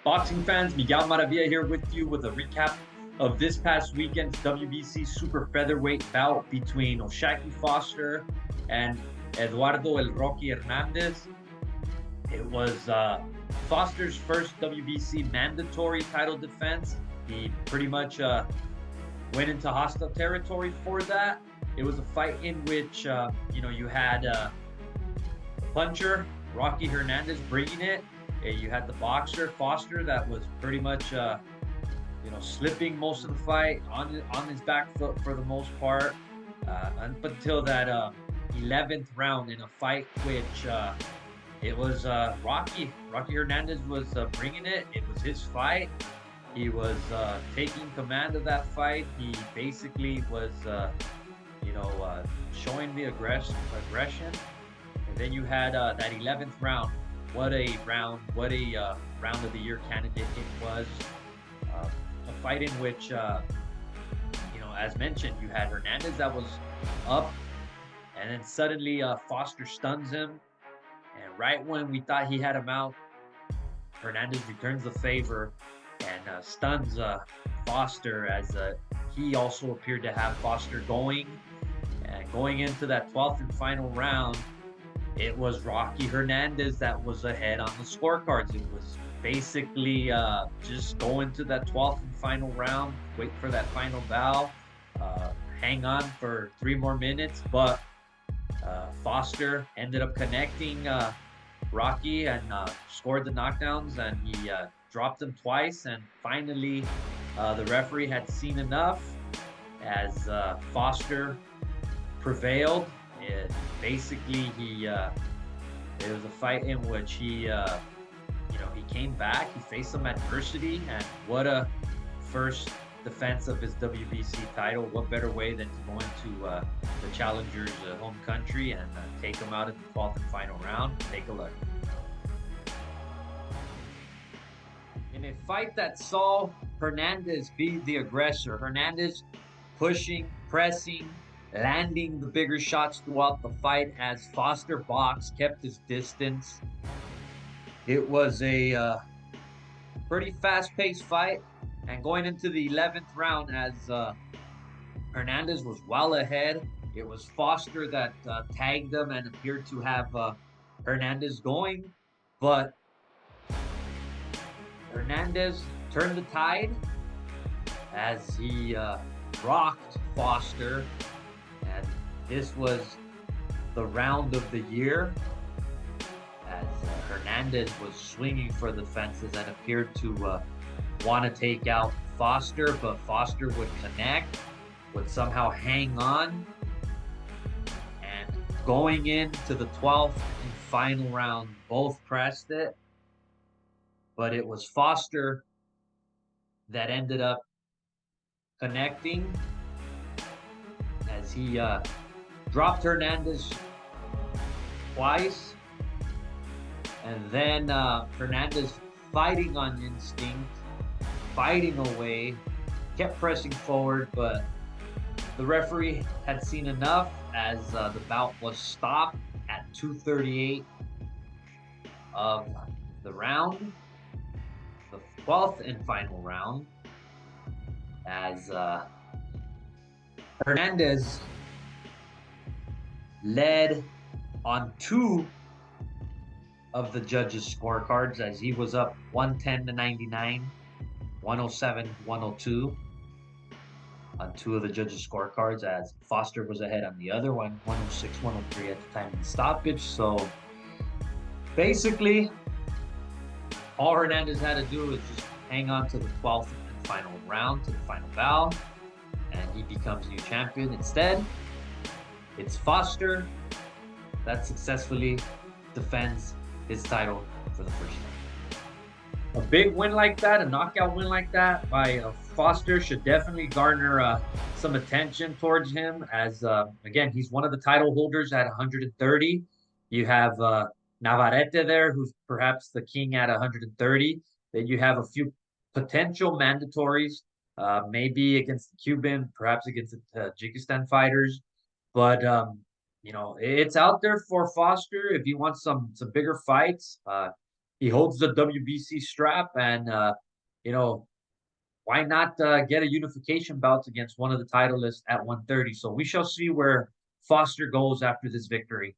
Boxing fans, Miguel Maravilla here with you with a recap of this past weekend's WBC super featherweight bout between O'Shaquie Foster and Eduardo El Rocky Hernandez. It was Foster's first WBC mandatory title defense. He pretty much went into hostile territory for that. It was a fight in which you had the puncher Rocky Hernandez bringing it. You had the boxer Foster that was pretty much slipping most of the fight on his back foot for the most part, up until that 11th round in a fight which it was Rocky Hernandez was bringing it. It was his fight. He was taking command of that fight. He basically was showing the aggression. And then you had that 11th round. What a round! What a round of the year candidate it was. A fight in which, as mentioned, you had Hernandez that was up, and then suddenly Foster stuns him. And right when we thought he had him out, Hernandez returns the favor and stuns Foster, as he also appeared to have Foster going. And going into that 12th and final round, it was Rocky Hernandez that was ahead on the scorecards. It was basically just going to that 12th and final round, wait for that final bell, hang on for 3 more minutes. But Foster ended up connecting Rocky and scored the knockdowns, and he dropped him twice. And finally, the referee had seen enough as Foster prevailed. Basically, it was a fight in which he came back. He faced some adversity, and what a first defense of his WBC title. What better way than to go into the challenger's home country and take him out in the 12th and final round? Take a look. In a fight that saw Hernandez be the aggressor, Hernandez pushing, pressing, landing the bigger shots throughout the fight as Foster boxed, kept his distance. It was a pretty fast-paced fight, and going into the 11th round, as Hernandez was well ahead, it was Foster that tagged him and appeared to have Hernandez going, but Hernandez turned the tide as he rocked Foster. And this was the round of the year, as Hernandez was swinging for the fences and appeared to want to take out Foster, but Foster would connect, would somehow hang on. And going into the 12th and final round, both pressed it, but it was Foster that ended up connecting, as he dropped Hernandez twice. And then Hernandez, fighting on instinct, fighting away, kept pressing forward, but the referee had seen enough, as the bout was stopped at 2:38 of the round, the 12th and final round, as Hernandez led on 2 of the judges' scorecards, as he was up 110-99, 107-102 on 2 of the judges' scorecards, as Foster was ahead on the other one, 106-103 at the time of the stoppage. So basically, all Hernandez had to do was just hang on to the 12th and final round, to the final bell, and he becomes new champion. Instead, it's Foster that successfully defends his title for the first time. A big win like that, a knockout win like that by Foster, should definitely garner some attention towards him, as again, he's one of the title holders at 130. You have Navarrete there, who's perhaps the king at 130. Then you have a few potential mandatories, maybe against the Cuban, perhaps against the Tajikistan fighters. But it's out there for Foster if he wants some bigger fights. he holds the WBC strap, and you know, why not get a unification bout against one of the titleists at 130? So we shall see where Foster goes after this victory.